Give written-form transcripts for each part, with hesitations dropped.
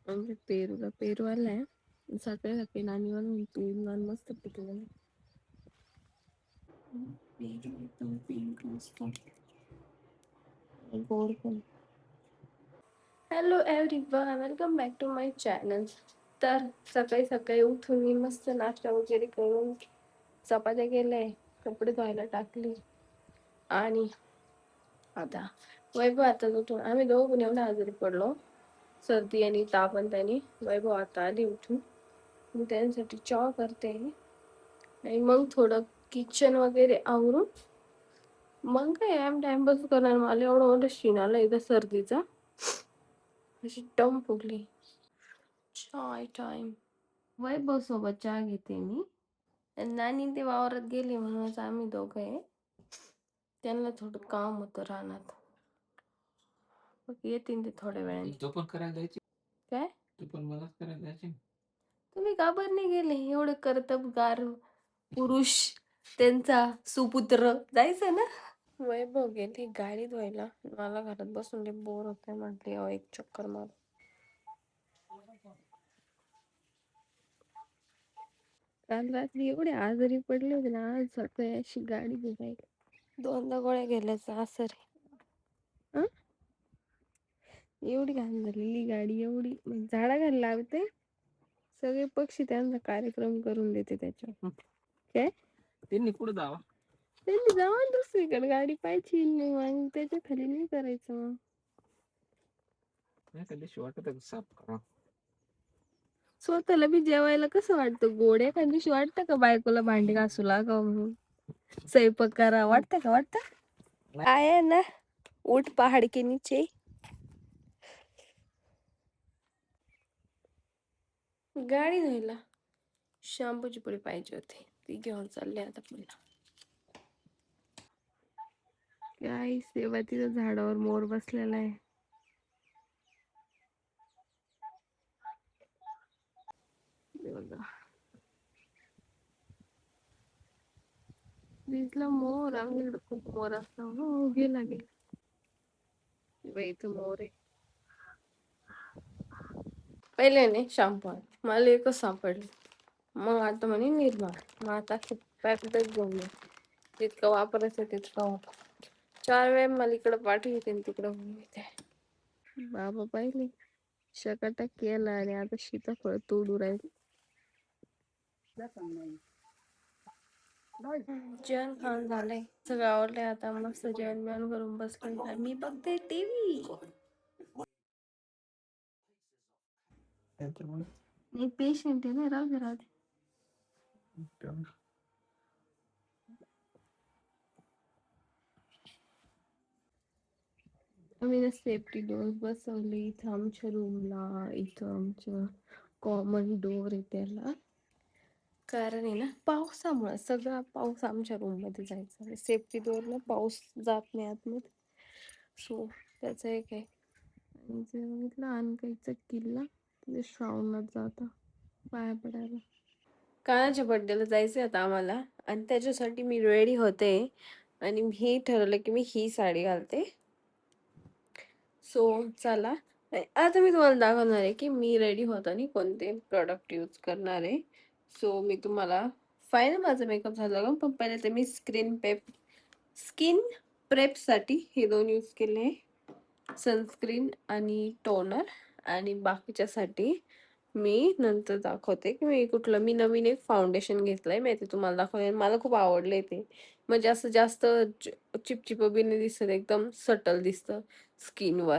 म्हणजे पेरू आलाय. सकाळी सकाळी नाणी आणून पेरू आणि मस्त पिकलेलं. पेरू एकदम पिंक मस्त गोड पण. Hello everyone, welcome back to my channel. तर सकाळी सकाळी उठून मी मस्त नाश्ता वगैरे करून चपात्या केल्या, कपडे धुवायला टाकले आणि आता वैभव आता उठून आम्ही दोघं पण एवढं आजारी पडलो, सर्दी आणि ताप. आणि त्याने वैभव आता आली उठून. मी त्यांसाठी चहा करते आणि मग थोडं किचन वगैरे आवरून मग काय टाइमपास करणार. मला एवढं मोठं शीन आलं इथं सर्दीचा, अशी टम फुगली. चाय टाइम. वैभव सोबत चहा घेते मी. नानी ते वावरात गेले म्हणून आम्ही दोघं आहे. त्यांना थोडं काम होतं रानात, येतील ते थोड्या वेळाने. तो पण करायला द्यायची काय? तू पण मलाच करायला द्यायची. तुम्ही का बरं नाही गेले? एवढं कर्तबगार पुरुष, त्यांचा सुपुत्र, जायचं ना. वैभव गेली गाडी धुवायला. मला घरात बसून लय बोर होतंय, म्हटले एक चक्कर मार. काल रात्री एवढे आजारी पडले होते ना, आज सकाळी अशी गाडी धुवायला 2दा गोळ्या गेल्याचा असर आहे. एवढी घाण झालेली गाडी, एवढी झाडा घाल लावते, सगळे पक्षी त्यांचा कार्यक्रम करून देते त्याच्यावर. काय त्यांनी पुढे जावा, त्यांनी जावा दुसरीकडे, गाडी पाहिजे मग त्याच्या खाली नाही करायचं. मग एका दिवशी वाटत साफ करा. स्वतःला बी जेवायला कसं वाटतं गोड, एका दिवशी वाटतं का बायकोला भांडी घासू लागाव म्हणून, स्वयंपाक करा वाटतं का? वाटतं आहे ना. उठ पहाड के नीचे. गाडी धुवायला शॅम्पूची पुडी पाहिजे होती, ती घेऊन चालले आता पुन्हा. काय सेवा, तिथं झाडावर मोर बसलेला आहे. दिसला मोर, आमच्याकडे खूप मोर असतो. हो गेला इथं मोर आहे. पहिले नाही शॅम्पू मला एकच सापडलं, मग आता म्हणे निर्मा. मग आता पॅकेटच घेऊन जितकं वापरायचं तितकं वापर. 4 वेळ मला इकडं पाठवते आणि तिकडं येते. बाबा पाहिले शकाटक केला आणि आता सीताफळ तोडू राहील. जेवण खाऊन झालंय, सगळं आवडलंय. आता मस्त जेवण बिवण करून बसलोय, मी बघते टीव्ही. मी पेशंट आहे ना, राहू दे राहू दे. आम्ही ना सेफ्टी डोअर बसवले इथं आमच्या रूमला. इथं आमच्या कॉमन डोअर आहे त्याला, कारण आहे ना पावसामुळे सगळा पाऊस आमच्या रूम मध्ये जायचा. सेफ्टी डोअर ना पाऊस जात नाही आतमध्ये, सो त्याचं एक आहे. आणि जे बघितलं अनकाईचा किल्ला, तिथे श्रावणात जाता पाया पडायला. कानाच्या बड्डेला जायचंय आता आम्हाला, आणि त्याच्यासाठी मी रेडी होते. आणि मी ठरवलं की मी ही साडी घालते. सो चला, आता मी तुम्हाला दाखवणार आहे की मी रेडी होताना कोणते प्रोडक्ट यूज करणार आहे. सो मी तुम्हाला फायनल माझा मेकअप झाला का, पण पहिले ते मी स्किन प्रेपसाठी हे 2 यूज केले, सनस्क्रीन आणि टोनर. आणि बाकीच्यासाठी मी नंतर दाखवते की मी नवीन एक फाउंडेशन घेतलंय, मी ते तुम्हाला दाखवते. मला खूप आवडले ते, म्हणजे असं जास्त चिपचिप बी नाही दिसत, एकदम सटल दिसतं स्किनवर.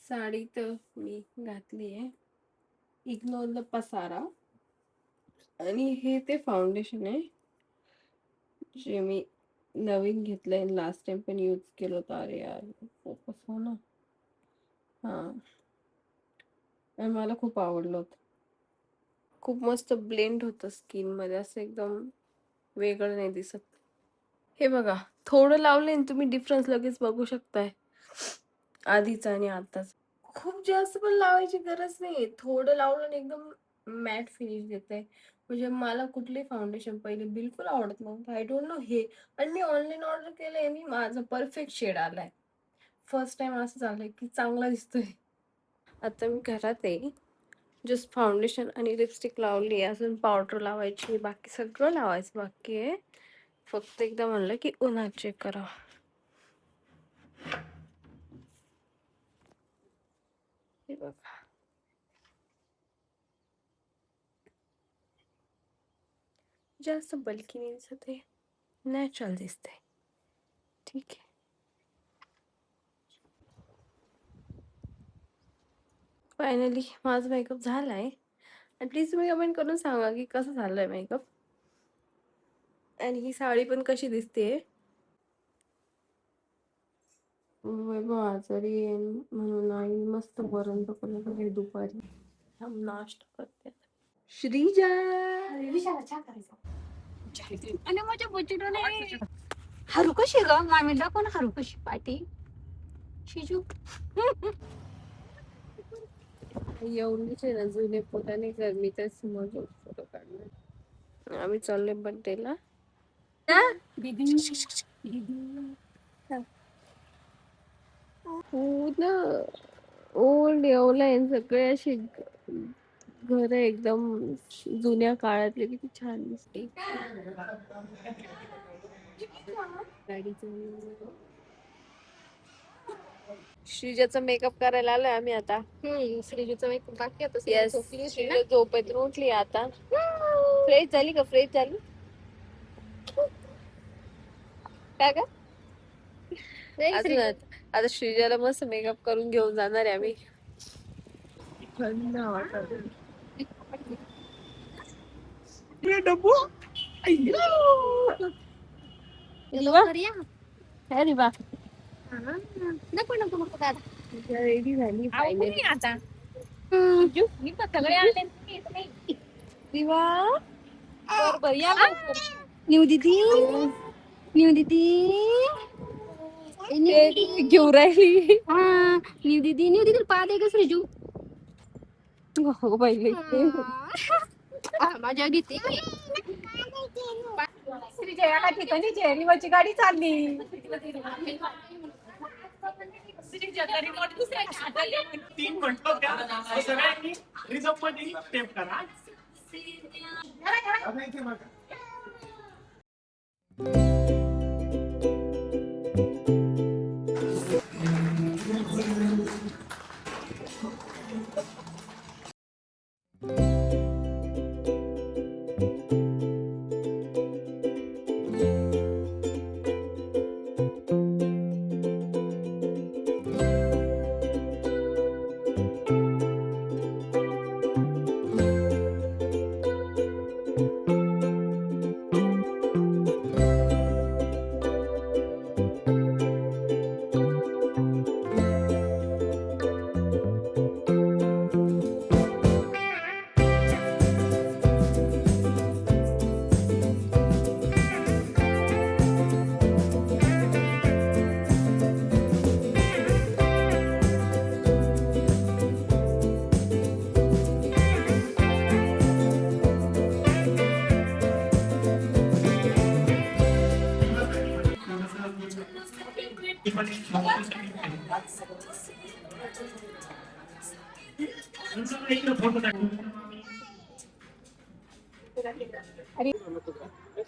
साडी तर मी घातली आहे, इग्नोर द पसारा. आणि हे ते फाउंडेशन आहे जे मी नवीन घेतलंय, लास्ट टाइम पण यूज केलं होतं. अरे यार फोकस हो ना. हा, आणि मला खूप आवडलं होतं. खूप मस्त ब्लेंड होतं स्किन मध्ये, असं एकदम वेगळं नाही दिसत. हे बघा, थोडं लावलंय आणि तुम्ही डिफरन्स लगेच बघू शकताय आधीचा आणि आताच. खूप जास्त पण लावायची गरज नाही, थोडं लावलं आणि एकदम मॅट फिनिश देते. म्हणजे मला कुठले फाउंडेशन पहिले बिलकुल आवडत नव्हतं, आय डोंट नो हे. आणि मी ऑनलाईन ऑर्डर केलंय आणि माझा परफेक्ट शेड आलाय. फर्स्ट टाइम असं झालंय की चांगला दिसतोय. आता मी घरात आहे जस्ट फाउंडेशन आणि लिपस्टिक लावली आहे, अजून पावडर लावायची, बाकी सगळं लावायचं बाकी आहे. फक्त एकदा म्हणलं की उन्हात चेक करा. हे बघा, जास्त बल्की नाही दिसत आहे, नॅचरल दिसते. ठीक आहे. फायनली माझा मेकअप झालाय. आणि प्लीज तुम्ही कमेंट करून सांगा की कसं झालंय मेकअप, आणि ही साडी पण कशी दिसते. वैभव आजारी आहे म्हणून आई मस्त वरण पकडलं दुपारी. थांब नाश्ता करते. श्रीजा आणि माझ्या बचडोने हरू कशी ग मामी दाखव ना हरू कशी पाठी शिजू एवढीच आहे ना, जुने पोटाने गरमी तर समोर फोटो काढणार. आम्ही चाललोय बर्थडेला. दीदी पूर्ण ओल्ड येवला सगळे असे घर एकदम जुन्या काळातले, किती छान दिसते. गाडीचं श्रीजाचा मेकअप करायला आलोय आम्ही आता. श्रीजूचा मेकअप बाकी आता येस, श्रीजा झोपेतून उठली आता. फ्रेश झाली का? फ्रेश झाली काय का? अजून आता श्रीजाला मस्त मेकअप करून घेऊन जाणार आहे आम्ही. अरे वा, नको नको नको दादा रेडी झाली फायनली आता मी पण सगळे आले दिवा. बरोबर या न्यू दीदी न्यू दीदी घेऊन राहिली. न्यू दीदी पा दे ग श्रीजू हो बाई, माझ्या घेते श्रीजया एका ठिकाणी जेरीवरची गाडी चालली. तीन म्हटलं त्या सगळ्यांनी रिझर्व मध्ये टेप करा.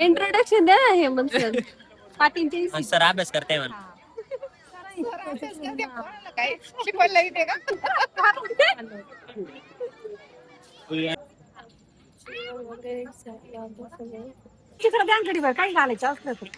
इंट्रोडक्शन द्या ना हेमंत सर. पाटीलचे सर अभ्यास करते म्हणा. तिकडे बँकडीवर काही घालायचं असलं तर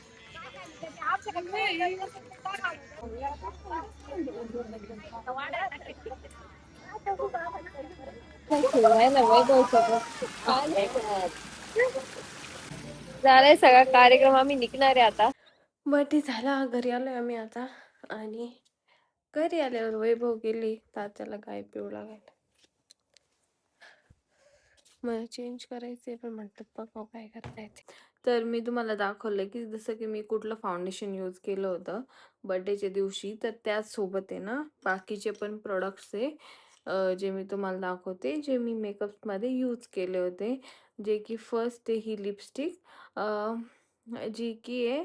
झालाय सगळा कार्यक्रम, आम्ही निघणार आहे आता. बर्थडे झाला, घरी आलोय आम्ही आता. आणि घरी आल्यावर वैभव गेली तात्याला गाय पिऊ लागायला. मला चेंज करायचे पण म्हणतात बघा काय करता येते. तर मी तुम्हाला दाखवलं की जसं की मी कुठलं फाउंडेशन यूज केलं होतं बर्थडेच्या दिवशी, तर त्याचसोबत आहे ना बाकीचे पण प्रोडक्ट्स आहे जे मी तुम्हाला दाखवते, जे मी मेकअपमध्ये यूज केले होते. जे की फर्स्ट आहे ही लिपस्टिक, जी की आहे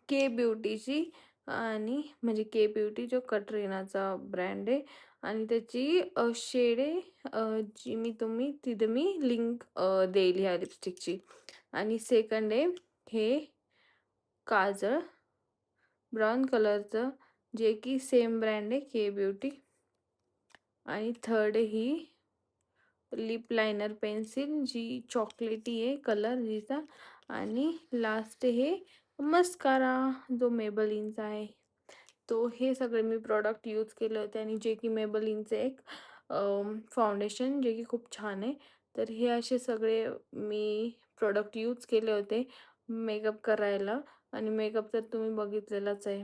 के ब्युटीची आणि म्हणजे के ब्युटी जो कटरीनाचा ब्रँड आहे आणि त्याची शेड आहे जी तिथे मी लिंक देईल ह्या लिपस्टिकची. आणि सेकंड आहे हे काजळ ब्राऊन कलरचं जे की सेम ब्रँड आहे के ब्युटी. आणि थर्ड ही लिप लायनर पेन्सिल जी चॉकलेटी आहे कलर जिचा. आणि लास्ट हे मस्कारा जो मेबलिनचा आहे. तो हे सगळे मी प्रॉडक्ट यूज केले होते आणि जे की मेबलिनचे एक फाउंडेशन जे की खूप छान आहे. तर हे असे सगळे मी प्रॉडक्ट यूज केले होते मेकअप करायला आणि मेकअप तर तुम्ही बघितलेलाच आहे.